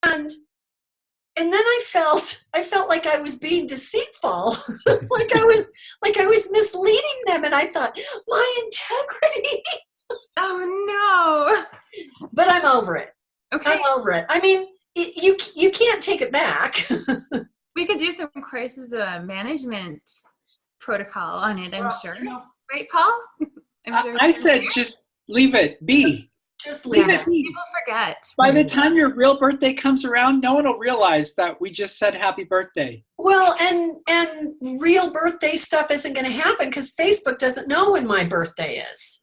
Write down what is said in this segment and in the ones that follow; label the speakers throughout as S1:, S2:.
S1: and and then I felt like I was being deceitful, like I was misleading them, and I thought my integrity.
S2: Oh
S1: But I'm over it.
S2: no. Okay.
S1: I'm over it. I mean, you can't take it back.
S2: We could do some crisis management protocol on it, I'm sure. Right, Paul? I'm sure.
S3: I said just leave it be.
S1: Just leave it.
S3: Be.
S2: People forget.
S3: By the time your real birthday comes around, no one will realize that we just said happy birthday.
S1: Well, and real birthday stuff isn't going to happen because Facebook doesn't know when my birthday is.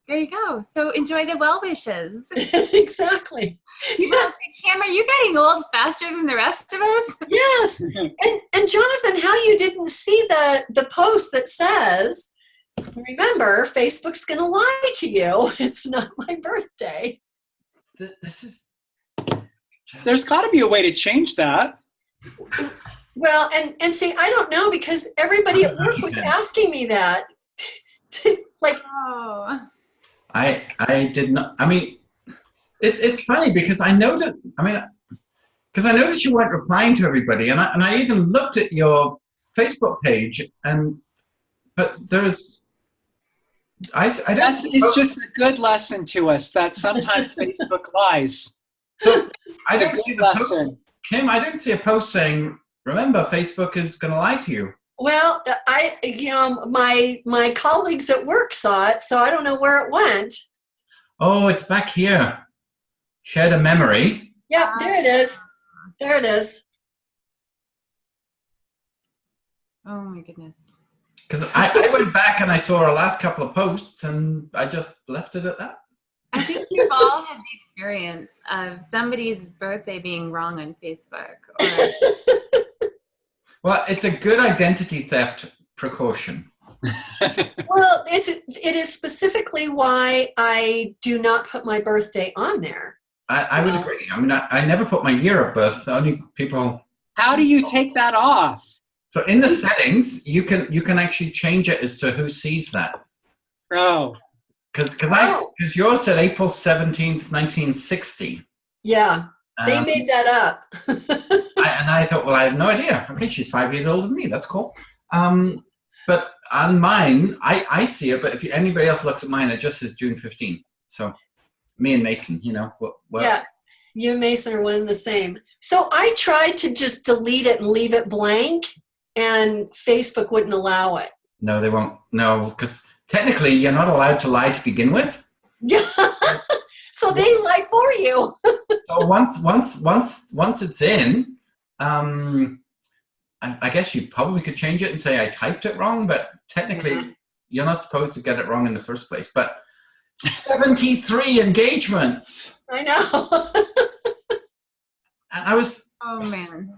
S2: There you go. So enjoy the well wishes.
S1: Exactly.
S2: Well, Cameron, you're getting old faster than the rest of us.
S1: Yes. And Jonathan, how you didn't see the post that says, remember, Facebook's going to lie to you. It's not my birthday.
S4: This is.
S3: There's got to be a way to change that.
S1: Well, and see, I don't know because everybody at work was asking me that. Like,
S2: Oh.
S4: I did not. I mean, it's funny because I noticed. I mean, because I noticed you weren't replying to everybody, and I even looked at your Facebook page, but there's.
S3: It's just a good lesson to us that sometimes Facebook lies.
S4: So I
S3: It's a
S4: don't see
S3: good
S4: the post,
S3: lesson.
S4: Kim. I don't see a post saying, "Remember, Facebook is going to lie to you."
S1: well, my colleagues at work saw it, so I don't know where it went.
S4: Oh, it's back here. Shared a memory.
S1: Yeah, there it is. There it is.
S2: Oh my goodness.
S4: Because I went back and I saw our last couple of posts, and I just left it at that.
S2: I think you've all had the experience of somebody's birthday being wrong on Facebook. Or
S4: Well, it's a good identity theft precaution.
S1: Well, it is specifically why I do not put my birthday on there.
S4: I would agree. I mean, I never put my year of birth. Only people.
S3: How do you take that off?
S4: So in the settings, you can actually change it as to who sees that.
S3: Oh,
S4: Because
S1: Oh.
S4: yours said April 17th, 1960.
S1: Yeah, they
S4: Um,
S1: made that up.
S4: and I thought, well, I have no idea. Okay, she's 5 years older than me. That's cool. But on mine, I see it. But if anybody else looks at mine, it just says June 15th. So me and Mason, well,
S1: Yeah, you and Mason are one and the same. So I tried to just delete it and leave it blank, and Facebook wouldn't allow it.
S4: No, they won't. No, because technically you're not allowed to lie to begin with.
S1: Yeah. So they lie for you.
S4: So once it's in, I guess you probably could change it and say I typed it wrong, but technically you're not supposed to get it wrong in the first place. But 73 engagements.
S1: I know.
S4: And I
S2: oh man.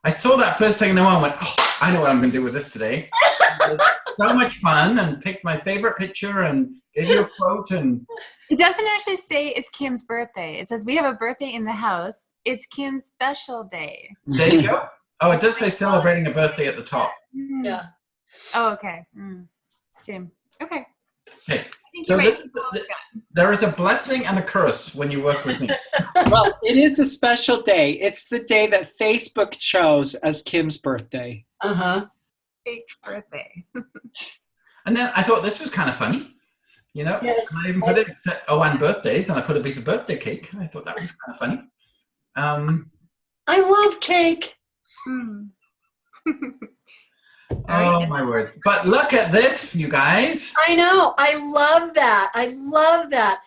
S4: saw that first thing in the morning and went, oh, I know what I'm going to do with this today. It was so much fun, and picked my favorite picture and gave you a quote. And
S2: It doesn't actually say it's Kim's birthday. It says we have a birthday in the house. It's Kim's special day.
S4: there you go. Oh, it does say celebrating a birthday at the top.
S1: Yeah.
S2: Oh, okay. Shame. Okay.
S4: Okay.
S2: I think
S4: So
S2: you're right.
S4: this is there is a blessing and a curse when you work with me.
S3: well, it is a special day. It's the day that Facebook chose as Kim's birthday.
S1: Uh-huh.
S2: Fake birthday.
S4: And then I thought this was kind of funny.
S1: Yes.
S4: And I even put it, and birthdays, and I put a piece of birthday cake. I thought that was kind of funny.
S1: I love cake.
S4: Oh, my word. But look at this, you guys.
S1: I know. I love that. I love that.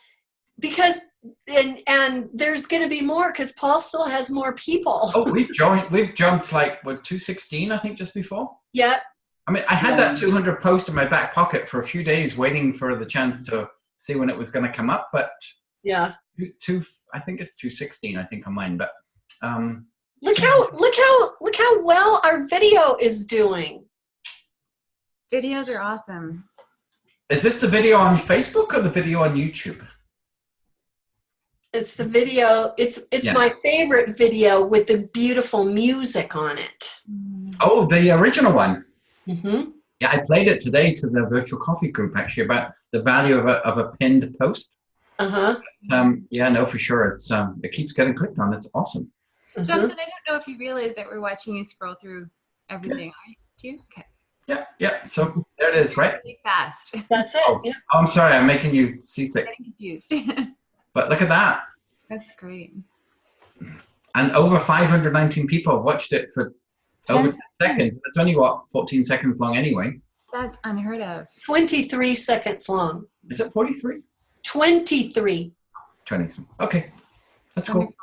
S1: Because and there's going to be more because Paul still has more people.
S4: Oh, we've jumped like, 216, I think, just before.
S1: Yeah.
S4: I mean, I had that 200 post in my back pocket for a few days waiting for the chance to see when it was going to come up. But
S1: Yeah.
S4: I think it's 216, I think, on mine. But
S1: Look how well our video is doing.
S2: Videos are awesome.
S4: is this the video on Facebook or the video on YouTube?
S1: It's the video. It's my favorite video with the beautiful music on it.
S4: Oh, the original one.
S1: Mm-hmm.
S4: Yeah, I played it today to the virtual coffee group, actually, about the value of a pinned post.
S1: Uh-huh.
S4: Yeah, no, for sure. It keeps getting clicked on. It's awesome.
S2: Jonathan, I don't know if you realize that we're watching you scroll through everything. Are you? Okay.
S4: Yeah. So there it is, right?
S2: Really fast.
S1: That's it.
S4: Oh,
S1: Yeah.
S4: I'm sorry, I'm making you seasick.
S2: Getting confused.
S4: But look at that.
S2: That's great.
S4: And over 519 people have watched it for
S2: 10
S4: over 10 seconds. It's only, what, 14 seconds long anyway?
S2: That's unheard of.
S1: 23 seconds long.
S4: Is it 43?
S1: 23.
S4: 23. Okay. That's cool.
S2: Wonderful.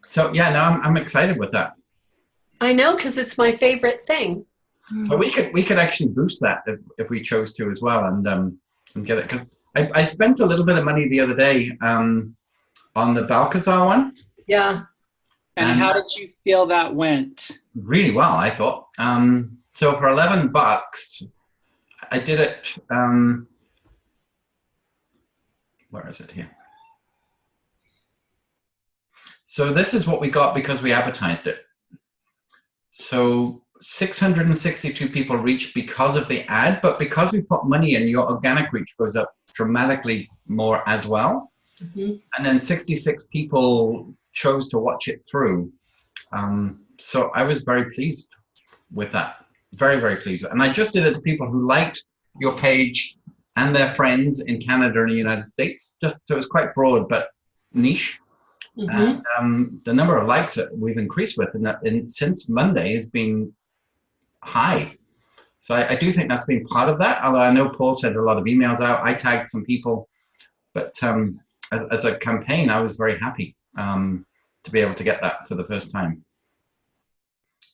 S4: So, yeah, no, I'm excited with that.
S1: I know, because it's my favorite thing.
S4: So we could actually boost that if we chose to as well and get it. Because I spent a little bit of money the other day on the Balcazar one.
S1: Yeah.
S3: And how did you feel that went?
S4: Really well, I thought. So for $11, I did it. Where is it here? So this is what we got because we advertised it. So 662 people reached because of the ad, but because we put money in, your organic reach goes up dramatically more as well.
S1: Mm-hmm.
S4: And then 66 people chose to watch it through. So I was very pleased with that. Very, very pleased. And I just did it to people who liked your page and their friends in Canada and the United States. Just so it's quite broad, but niche.
S1: Mm-hmm.
S4: And the number of likes that we've increased with since Monday has been high. So I do think that's been part of that. Although I know Paul sent a lot of emails out. I tagged some people. But as a campaign, I was very happy to be able to get that for the first time.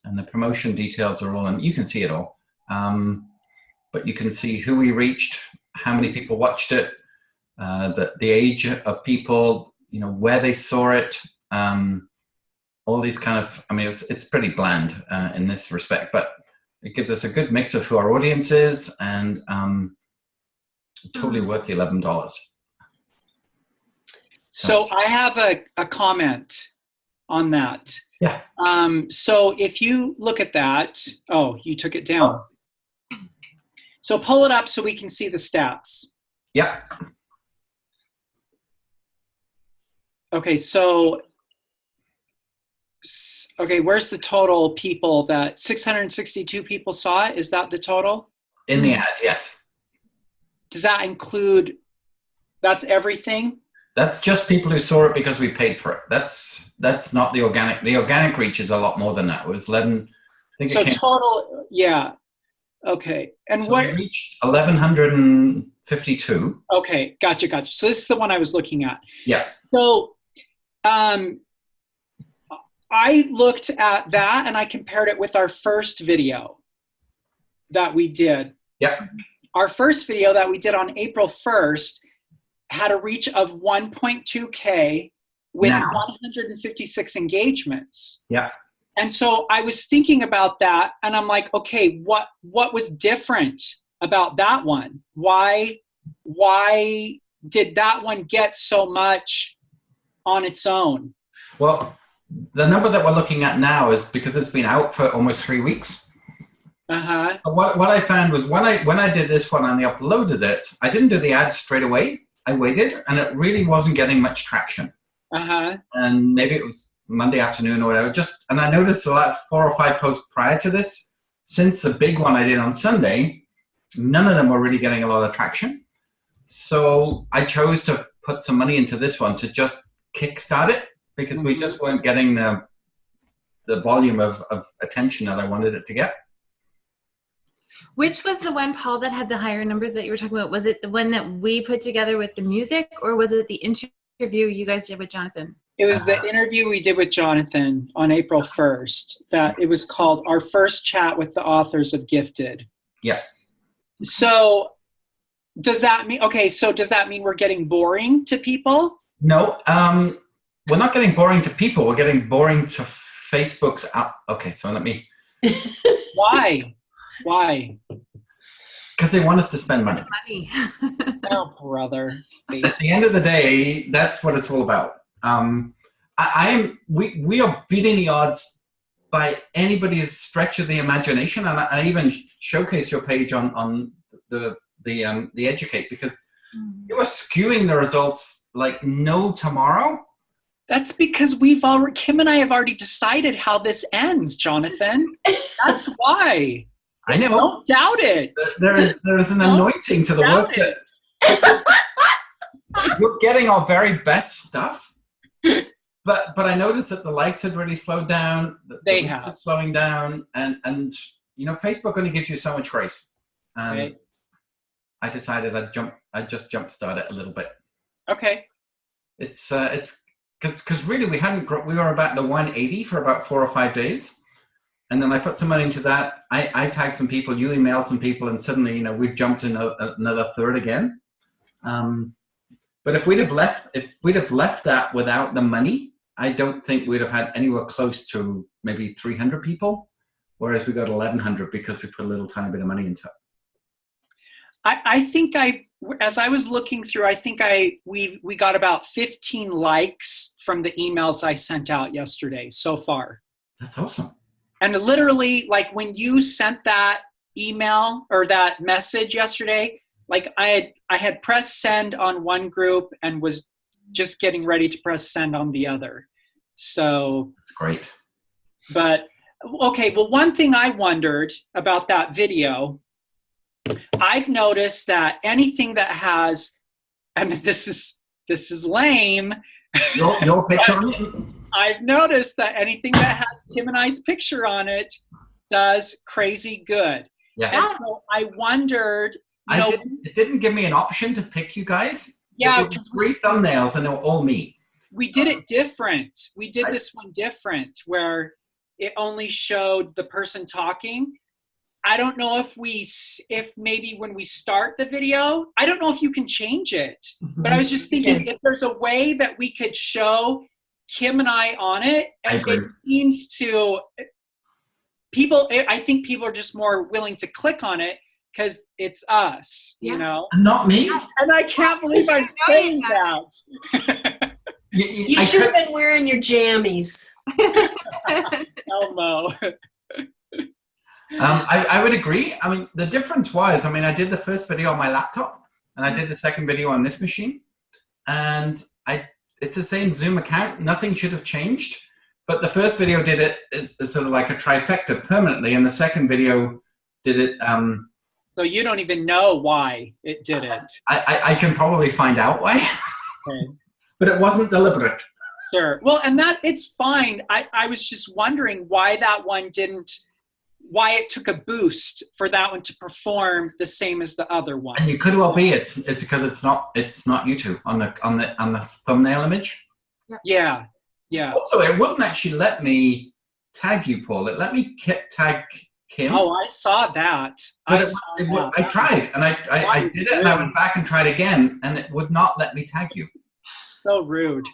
S4: And the promotion details are all, and you can see it all. But you can see who we reached, how many people watched it, the age of people, where they saw it, all these kind of, I mean, it's pretty bland in this respect, but it gives us a good mix of who our audience is and totally worth the $11.
S3: So I have a comment on that.
S4: Yeah.
S3: So if you look at that, oh, you took it down. So pull it up so we can see the stats.
S4: Yeah.
S3: Okay, so, where's the total people that 662 people saw it? Is that the total?
S4: In the ad, yes.
S3: Does that include, that's everything?
S4: That's just people who saw it because we paid for it. That's not the organic. The organic reach is a lot more than that. It was 11. I think
S3: So
S4: it came,
S3: total, yeah. Okay, and
S4: so
S3: what?
S4: we reached 1,152.
S3: Okay, gotcha. So this is the one I was looking at.
S4: Yeah.
S3: So, I looked at that and I compared it with our first video that we did.
S4: Yeah.
S3: Our first video that we did on April 1st had a reach of 1.2K with
S4: Now.
S3: 156 engagements.
S4: Yeah.
S3: And so I was thinking about that and I'm like, okay, what was different about that one? Why did that one get so much on its own?
S4: Well, the number that we're looking at now is because it's been out for almost 3 weeks.
S3: Uh-huh.
S4: So what I found was when I did this one and I uploaded it, I didn't do the ads straight away. I waited, and it really wasn't getting much traction.
S3: Uh-huh.
S4: And maybe it was Monday afternoon or whatever. And I noticed the last 4 or 5 posts prior to this, since the big one I did on Sunday, none of them were really getting a lot of traction. So I chose to put some money into this one to just kickstart it because we just weren't getting the volume of attention that I wanted it to get.
S2: Which was the one, Paul, that had the higher numbers that you were talking about? Was it the one that we put together with the music, or was it the interview you guys did with Jonathan?
S3: It was the interview we did with Jonathan on April 1st. That it was called Our First Chat with the Authors of Gifted.
S4: Yeah.
S3: So does that mean we're getting boring to people?
S4: No, we're not getting boring to people. We're getting boring to Facebook's app. Okay, so let me.
S3: Why? Why?
S4: Because they want us to spend money.
S3: Oh, brother.
S4: At the end of the day, that's what it's all about. We are beating the odds by anybody's stretch of the imagination, and I even showcased your page on the Educate because you are skewing the results like no tomorrow.
S3: That's because Kim and I have already decided how this ends, Jonathan. That's why.
S4: I know.
S3: Don't doubt it.
S4: There is an anointing to the work that you're getting our very best stuff. But I noticed that the likes had really slowed down.
S3: They have.
S4: Slowing down, and you know, Facebook only gives you so much grace. And
S3: right.
S4: I decided I'd just jumpstart it a little bit.
S3: Okay.
S4: It's because really we were about the 180 for about 4 or 5 days, and then I put some money into that. I tagged some people, you emailed some people, and suddenly, you know, we've jumped in another third again. But if we'd have left that without the money, I don't think we'd have had anywhere close to maybe 300 people, whereas we got 1,100 because we put a little tiny bit of money into it.
S3: I think as I was looking through, I think we got about 15 likes from the emails I sent out yesterday so far.
S4: That's awesome.
S3: And literally, like when you sent that email or that message yesterday, like I had pressed send on one group and was just getting ready to press send on the other. So
S4: that's great.
S3: But okay, well, one thing I wondered about that video, I've noticed that anything that has, and this is lame.
S4: Your picture on it?
S3: I've noticed that anything that has Kim and I's picture on it does crazy good.
S4: Yeah.
S3: And so I wondered,
S4: it didn't give me an option to pick you guys.
S3: Yeah,
S4: because 3 thumbnails and they were all me.
S3: We did it different. We did this one different where it only showed the person talking. I don't know if maybe when we start the video, I don't know if you can change it, but I was just thinking if there's a way that we could show Kim and I on it, and it seems to I think people are just more willing to click on it because it's us, you know?
S4: Not me.
S3: And I can't believe I'm saying that.
S1: You should have been wearing your jammies.
S3: Elmo.
S4: I would agree. I mean, the difference was, I mean, I did the first video on my laptop and I did the second video on this machine, and it's the same Zoom account. Nothing should have changed, but the first video did it as sort of like a trifecta permanently, and the second video did it.
S3: So you don't even know why it did it.
S4: I can probably find out why,
S3: okay.
S4: But it wasn't deliberate.
S3: Sure. Well, and it's fine. I was just wondering why that one why it took a boost for that one to perform the same as the other one.
S4: And you could well be it's because it's not YouTube on the thumbnail image.
S3: Yeah. Yeah.
S4: Also, it wouldn't actually let me tag you, Paul. It let me tag Kim.
S3: Oh, I saw that.
S4: I tried, and I did it, and I went back and tried again, and it would not let me tag you.
S3: So rude.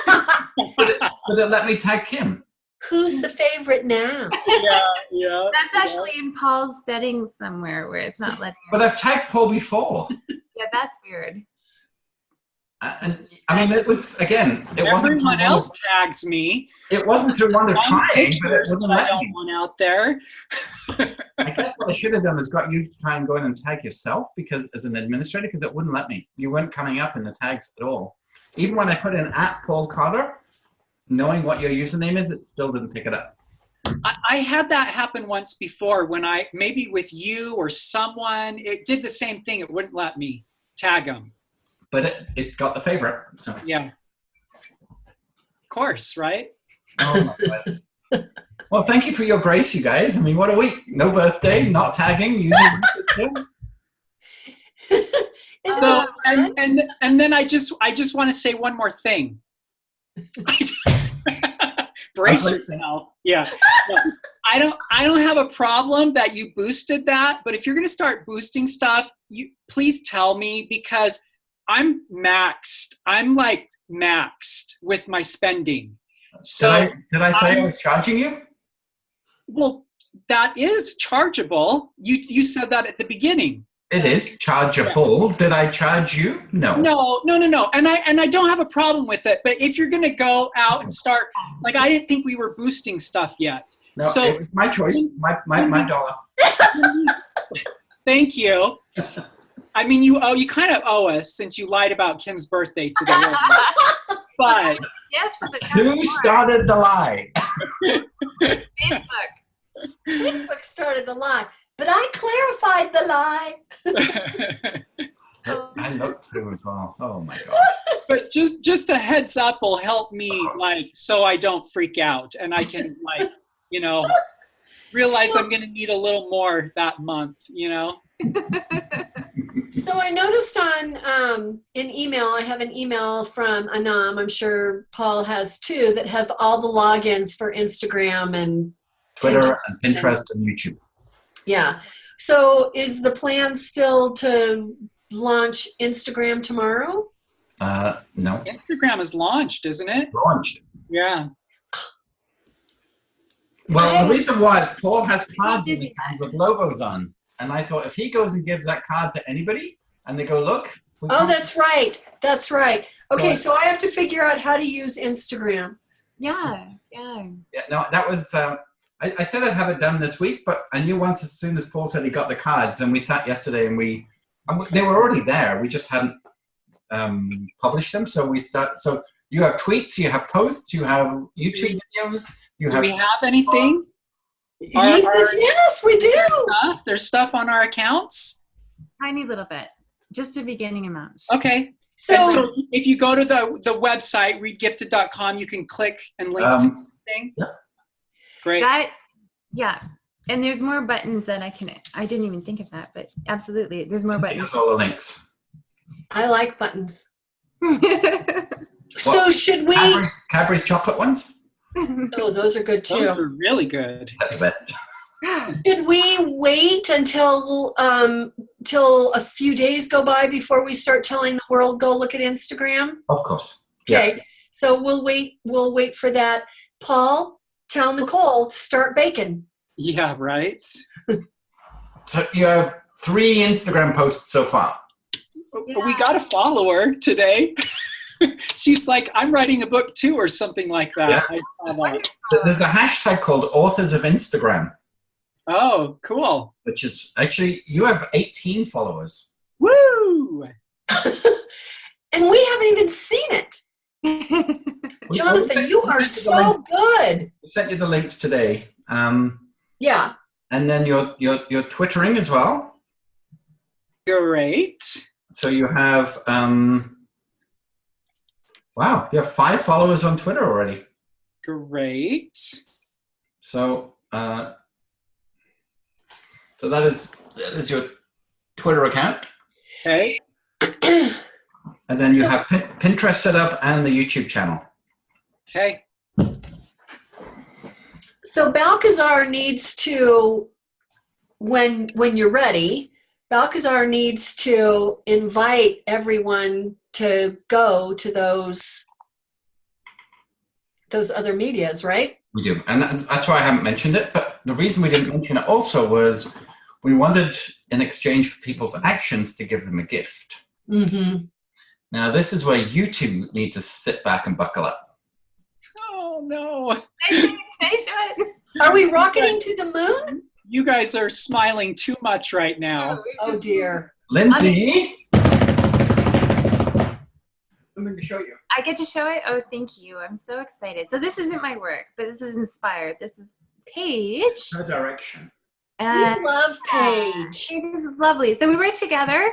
S4: but it let me tag Kim.
S1: Who's the favorite now?
S3: Yeah.
S2: That's actually in Paul's settings somewhere where it's not letting.
S4: But I've tagged Paul before.
S2: Yeah, that's weird.
S4: And I mean, it was again. It wasn't.
S3: Everyone else tags me.
S4: It wasn't through one of trying, but it wouldn't let me.
S3: One out there.
S4: I guess what I should have done is got you to try and go in and tag yourself because as an administrator, because it wouldn't let me. You weren't coming up in the tags at all. Even when I put in @Paul Carter, knowing what your username is, it still didn't pick it up.
S3: I had that happen once before when maybe with you or someone, it did the same thing. It wouldn't let me tag them.
S4: But it got the favorite. So
S3: yeah. Of course, right?
S4: Oh my God. Well, thank you for your grace, you guys. I mean, what a week. No birthday, not tagging, using
S3: So and then I just want to say one more thing. Brace yourself. Yeah. No, I don't have a problem that you boosted that, but if you're going to start boosting stuff, you please tell me, because I'm maxed. I'm like maxed with my spending. So
S4: did I say I was charging you?
S3: Well, that is chargeable. You said that at the beginning.
S4: It is chargeable. Yeah. Did I charge you? No.
S3: No. And I don't have a problem with it. But if you're going to go out and start, like, I didn't think we were boosting stuff yet.
S4: No, so it was my choice, my dollar.
S3: Thank you. I mean, you kind of owe us since you lied about Kim's birthday to the world. but
S2: Gift, but that's
S4: Who
S2: more.
S4: started the lie?
S2: Facebook.
S1: Facebook started the lie, but I clarified the lie.
S4: I looked through as well. Oh my god.
S3: but just a heads up will help me, like, so I don't freak out and I can, like, realize I'm going to need a little more that month,
S1: So I noticed on in email, I have an email from Anam, I'm sure Paul has too, that have all the logins for Instagram and
S4: Twitter and Pinterest and YouTube.
S1: Yeah. So is the plan still to launch Instagram tomorrow?
S4: No.
S3: Instagram is launched, isn't it?
S4: Launched.
S3: Yeah.
S4: Well, the reason was Paul has cards in his hand with logos on. And I thought if he goes and gives that card to anybody and they go, look.
S1: Oh, that's right. That's right. Okay, so I have to figure out how to use Instagram.
S2: Yeah.
S4: Yeah, no, that was, I said I'd have it done this week, but I knew once as soon as Paul said he got the cards and we sat yesterday and they were already there. We just hadn't published them. So so you have tweets, you have posts, you have YouTube videos.
S3: Do we have anything?
S1: Yes, we do.
S3: There's stuff on our accounts?
S2: Tiny little bit. Just a beginning amount.
S3: Okay. So if you go to the website, readgifted.com, you can click and link to the thing.
S4: Yeah.
S3: Great.
S2: Yeah. And there's more buttons that I didn't even think of that, but absolutely. There's more buttons.
S4: That's all the links.
S1: I like buttons. So should we?
S4: Cadbury's chocolate ones?
S1: Oh, those are good too.
S3: Those are really good.
S4: That's the best.
S1: Should we wait until till a few days go by before we start telling the world go look at Instagram?
S4: Of course.
S1: Okay.
S4: Yeah.
S1: So we'll wait for that. Paul, tell Nicole to start baking.
S3: Yeah, right.
S4: So you have 3 Instagram posts so far.
S2: Yeah.
S3: We got a follower today. She's like, I'm writing a book too, or something like that.
S4: Yeah.
S3: I saw that.
S4: There's a hashtag called Authors of Instagram,
S3: Oh, cool.
S4: which is actually, you have 18 followers.
S3: Woo!
S1: And we haven't even seen it. Jonathan, you are so good.
S4: We sent you the links today.
S1: Yeah.
S4: And then you're Twittering as well.
S3: Great.
S4: So you have, wow, you have 5 followers on Twitter already.
S3: Great.
S4: So, so that is your Twitter account.
S3: Okay.
S4: And then you have Pinterest set up and the YouTube channel.
S3: Okay.
S1: So Balcazar needs to, when you're ready, Balcazar needs to invite everyone to go to those other medias, right?
S4: We do. And that's why I haven't mentioned it. But the reason we didn't mention it also was we wanted, in exchange for people's actions, to give them a gift.
S1: Mm-hmm.
S4: Now, this is where you two need to sit back and buckle up.
S3: Oh, no.
S2: Can I show it?
S1: Are we rocketing to the moon?
S3: You guys are smiling too much right now.
S1: Oh, dear.
S4: Lindsay! Something to show you.
S2: I get to show it? Oh, thank you. I'm so excited. So this isn't my work, but this is inspired. This is Paige.
S4: Her direction.
S2: And
S1: We love Paige.
S2: Paige is lovely. So we were together,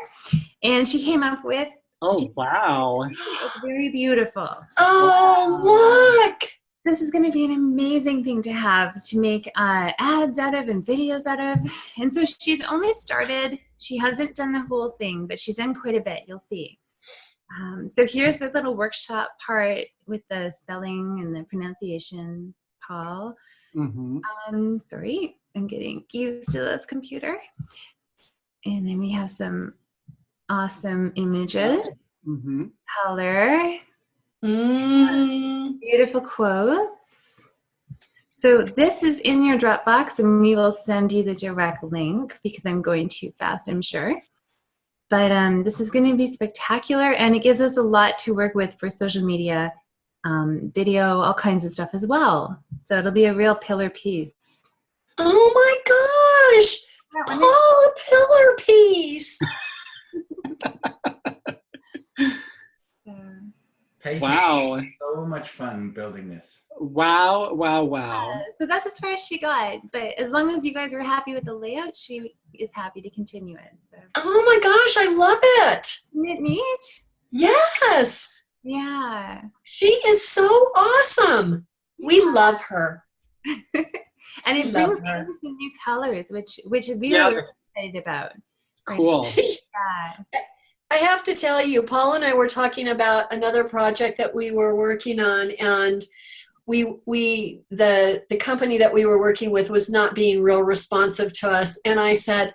S2: and she came up with,
S3: Oh, wow.
S2: it's very beautiful.
S1: Oh, look.
S2: This is going to be an amazing thing to have to make ads out of and videos out of. And so she's only started. She hasn't done the whole thing, but she's done quite a bit. You'll see. So here's the little workshop part with the spelling and the pronunciation, Paul.
S3: Mm-hmm.
S2: Sorry, I'm getting used to this computer. And then we have some awesome images,
S3: Mm-hmm.
S2: color,
S1: Mm.
S2: beautiful quotes. So this is in your Dropbox, and we will send you the direct link because I'm going too fast, I'm sure. But this is going to be spectacular, and it gives us a lot to work with for social media, video, all kinds of stuff as well. So it'll be a real pillar piece.
S1: Oh my gosh. Paul, a pillar piece.
S2: So
S4: Paige,
S3: Wow.
S4: so much fun building this.
S3: Wow, wow, wow.
S2: So that's as far as she got. But as long as you guys are happy with the layout, she is happy to continue it. So
S1: Oh my gosh, I love it.
S2: isn't it neat?
S1: Yes.
S2: Yeah.
S1: She is so awesome. We love her.
S2: And it
S1: Love
S2: brings
S1: her.
S2: in some new colors, which we
S3: Yeah.
S2: are really excited about.
S3: Cool.
S2: Yeah.
S1: I have to tell you, Paul and I were talking about another project that we were working on, and the company that we were working with was not being real responsive to us. And I said,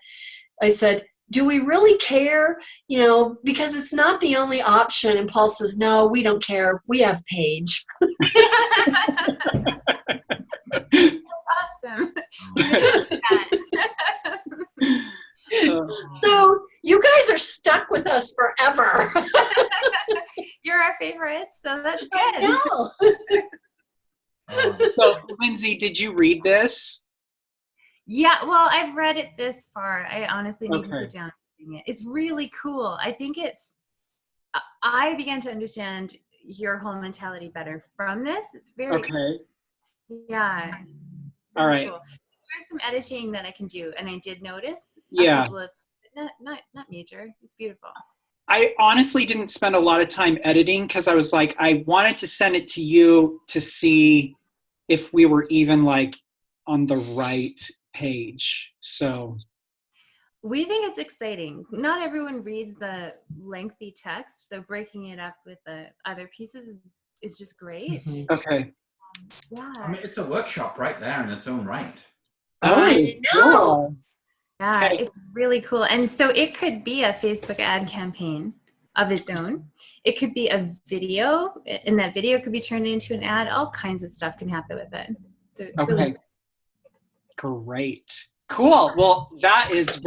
S1: do we really care? You know, because it's not the only option. And Paul says, no, we don't care. We have Paige.
S2: Awesome.
S1: So you guys are stuck with us forever.
S2: You're our favorites, so that's
S1: I
S2: good.
S1: know.
S3: So, Lindsay, did you read this?
S2: Yeah, well, I've read it this far. I honestly need to
S3: Okay.
S2: sit down and read it. It's really cool. I think I began to understand your whole mentality better from this. It's very
S3: Okay.
S2: Yeah. It's
S3: All
S2: really
S3: right.
S2: cool. There's some editing that I can do, and I did notice a
S3: Yeah.
S2: couple of not major. It's beautiful.
S3: I honestly didn't spend a lot of time editing because I was like, I wanted to send it to you to see if we were even like on the right page. So,
S2: We think it's exciting. Not everyone reads the lengthy text, so breaking it up with the other pieces is just great.
S1: Mhm.
S3: okay.
S2: Yeah.
S4: I mean, it's a workshop right there in its own right.
S1: I know.
S3: cool.
S2: Yeah,
S3: Okay.
S2: it's really cool. And so it could be a Facebook ad campaign of its own. It could be a video, and that video could be turned into an ad. All kinds of stuff can happen with it. So it's really
S3: Okay. Great. Cool. Well, that is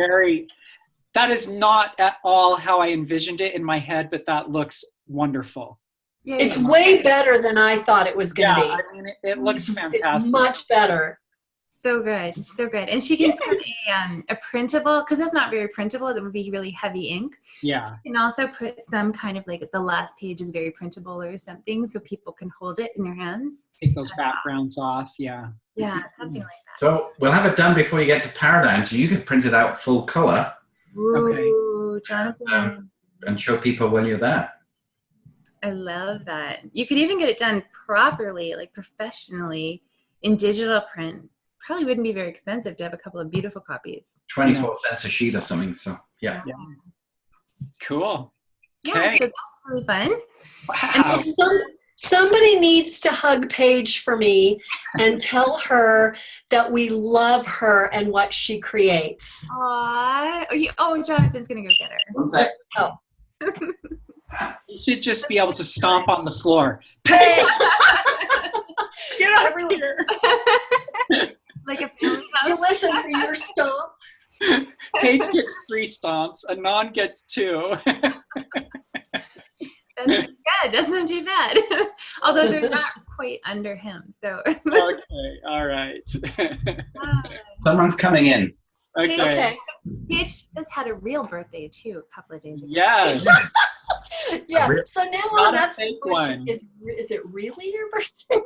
S3: not at all how I envisioned it in my head, but that looks wonderful.
S2: yeah,
S1: It's
S2: yeah.
S1: way better than I thought it was going to
S3: Yeah, I mean, it looks
S1: be.
S3: fantastic.
S1: It's much better.
S2: So good, so good. And she can put a printable, because that's not very printable. That would be really heavy ink.
S3: Yeah.
S2: You can also put some kind of like the last page is very printable or something, so people can hold it in their hands.
S3: Take those backgrounds off. Yeah.
S2: Yeah, something like that.
S4: So we'll have it done before you get to Paradigm, so you can print it out full color
S2: Ooh, Jonathan.
S4: and show people when you're there.
S2: I love that. You could even get it done properly, like professionally, in digital print. Probably wouldn't be very expensive to have a couple of beautiful copies.
S4: 24 cents a sheet or something. So yeah.
S3: Yeah. Cool.
S2: Yeah,
S3: Okay.
S2: so that's really fun.
S3: Wow.
S1: Somebody needs to hug Paige for me and tell her that we love her and what she creates.
S2: Aww. Jonathan's going to go get her.
S4: One sec.
S3: You should just be able to stomp on the floor.
S1: Hey,
S3: Get out of
S1: Everyone-
S3: here.
S2: Like a family
S1: you
S2: house.
S1: listen for your stomp.
S3: Paige gets 3 stomps. Anon gets 2.
S2: That's not good. That's not too bad. Although they're not quite under him. So
S3: Okay. All right.
S4: Someone's coming in.
S3: Okay.
S1: Okay.
S2: Paige just had a real birthday too a couple of days ago.
S3: Yes.
S1: Yeah. So now
S3: Not
S1: on,
S3: a
S1: that's the
S3: fake
S1: question.
S3: one.
S1: Is it really your birthday?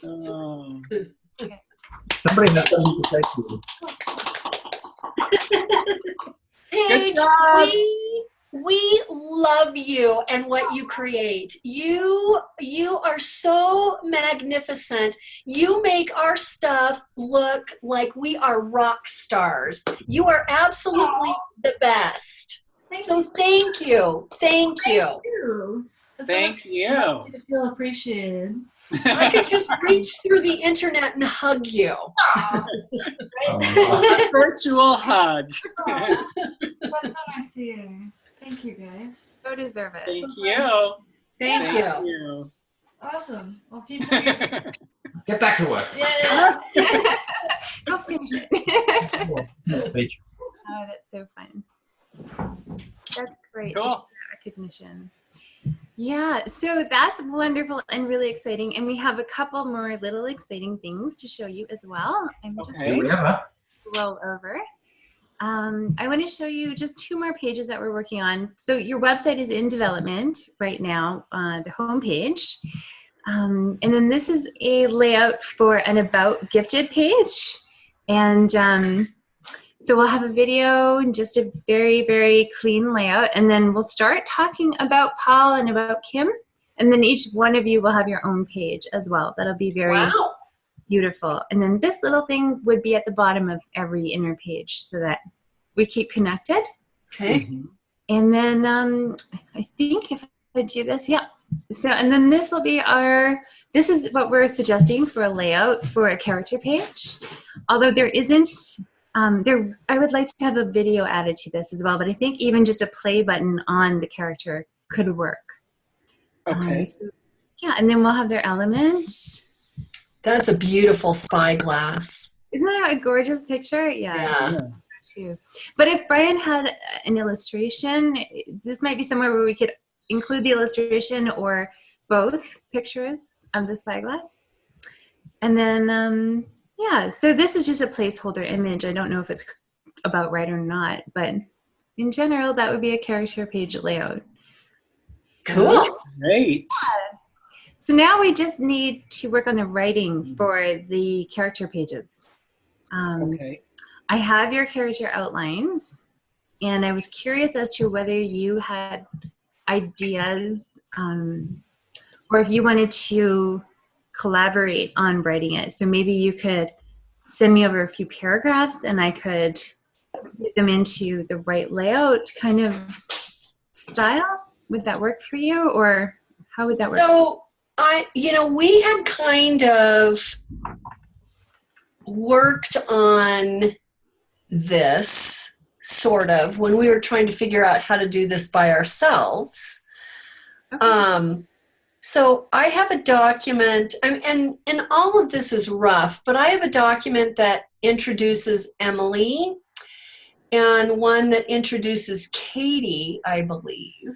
S3: Oh.
S4: Somebody has something to say to you.
S1: Paige,
S3: job.
S1: we love you and what you create. You are so magnificent. You make our stuff look like we are rock stars. You are absolutely the best. So thank you. Thank you.
S3: Thank you.
S5: To feel appreciated.
S1: I could just reach through the internet and hug you.
S3: A virtual hug.
S5: That's so nice to hear. Thank you, guys.
S2: So deserve it.
S3: Thank you.
S1: Thank you.
S3: you.
S5: Awesome. I'll keep it.
S4: Get back to work.
S5: Yeah.
S2: Go finish it.
S4: Yes, Paige.
S2: Oh, that's so fun. That's great.
S3: Cool.
S2: To get that recognition. Yeah, so that's wonderful and really exciting. And we have a couple more little exciting things to show you as well. I'm just
S3: Okay.
S2: going to
S4: Whatever.
S2: roll over. I want to show you just 2 more pages that we're working on. So your website is in development right now, the homepage. And then this is a layout for an About Gifted page. And so we'll have a video and just a very, very clean layout. And then we'll start talking about Paul and about Kim. And then each one of you will have your own page as well. That'll be very
S1: Wow.
S2: beautiful. And then this little thing would be at the bottom of every inner page so that we keep connected.
S1: Okay.
S3: Mhm.
S2: And then I think if I do this, yeah. So, and then this will be this is what we're suggesting for a layout for a character page. Although there isn't, I would like to have a video added to this as well, but I think even just a play button on the character could work.
S3: Okay.
S2: So, yeah, and then we'll have their element.
S1: That's a beautiful spyglass.
S2: Isn't that a gorgeous picture?
S1: Yeah.
S2: Too. But if Brian had an illustration, this might be somewhere where we could include the illustration or both pictures of the spyglass. And then, yeah, so this is just a placeholder image. I don't know if it's about right or not, but in general, that would be a character page layout.
S1: Cool.
S3: Great.
S2: So now we just need to work on the writing for the character pages.
S3: Okay.
S2: I have your character outlines, and I was curious as to whether you had ideas or if you wanted to collaborate on writing it. So maybe you could send me over a few paragraphs and I could get them into the right layout kind of style. Would that work for you, or how would that work?
S1: So we had kind of worked on this sort of when we were trying to figure out how to do this by ourselves.
S2: Okay.
S1: So I have a document, and all of this is rough, but I have a document that introduces Emily and one that introduces Katie, I believe.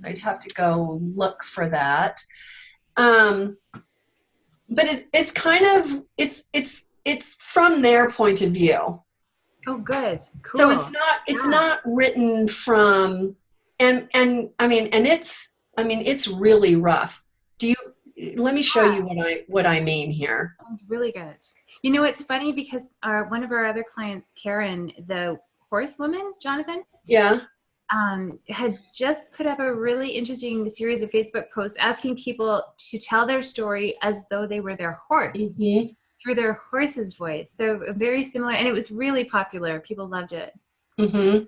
S1: I'd have to go look for that. But it's kind of, it's from their point of view.
S2: Oh, good. Cool.
S1: So it's not written from, and it's really rough. Let me show you what I mean here.
S2: Sounds really good. You know, it's funny because one of our other clients, Karen, the horsewoman, Jonathan,
S1: Yeah.
S2: had just put up a really interesting series of Facebook posts asking people to tell their story as though they were their horse.
S1: Mm-hmm.
S2: Through their horse's voice. So very similar, and it was really popular. People loved it.
S1: Mm-hmm.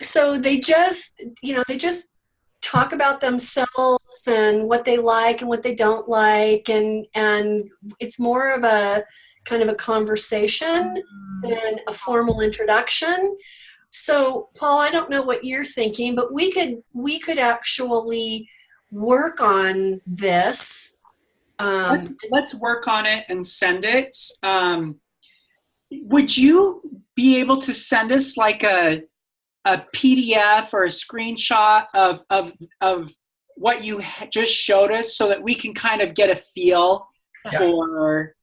S1: So they just talk about themselves and what they like and what they don't like, and it's more of a kind of a conversation than a formal introduction. So Paul, I don't know what you're thinking, but we could actually work on this.
S3: Let's work on it and send it. Would you be able to send us like a PDF or a screenshot of what you just showed us so that we can kind of get a feel for?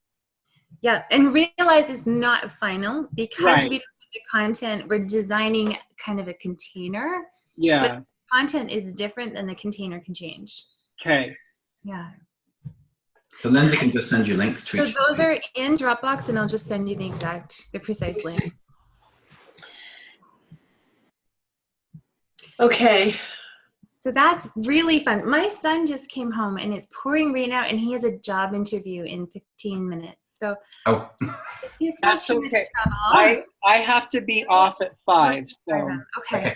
S2: Yeah, and realize it's not final because
S3: Right.
S2: we don't have the content. We're designing kind of a container.
S3: Yeah.
S2: But content is different than the container can change.
S3: Okay.
S2: Yeah.
S4: So Lindsay can just send you links to
S2: So
S4: each.
S2: those are in Dropbox, and I'll just send you the precise links.
S1: Okay.
S2: So that's really fun. My son just came home, and it's pouring rain out, and he has a job interview in 15 minutes. So
S4: Oh,
S2: it's not
S3: That's
S2: too much
S3: okay.
S2: trouble.
S3: I have to be off at 5. So
S2: Okay.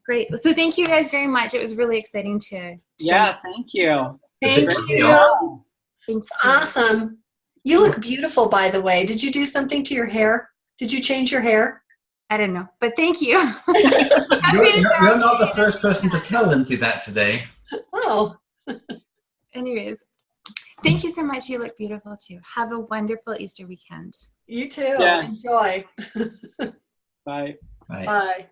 S2: Great. So thank you guys very much. It was really exciting to
S3: yeah, thank you.
S1: Thank
S4: It's a big
S1: you.
S4: deal.
S2: Thank you.
S1: Awesome. You look beautiful, by the way. Did you do something to your hair? Did you change your hair?
S2: I don't know, but thank you.
S4: You're not the first person to tell Lindsay that today.
S1: Oh,
S2: Anyways, thank you so much. You look beautiful too. Have a wonderful Easter weekend.
S1: you too.
S3: Yeah.
S1: Enjoy.
S3: Bye.
S4: Right.
S1: Bye.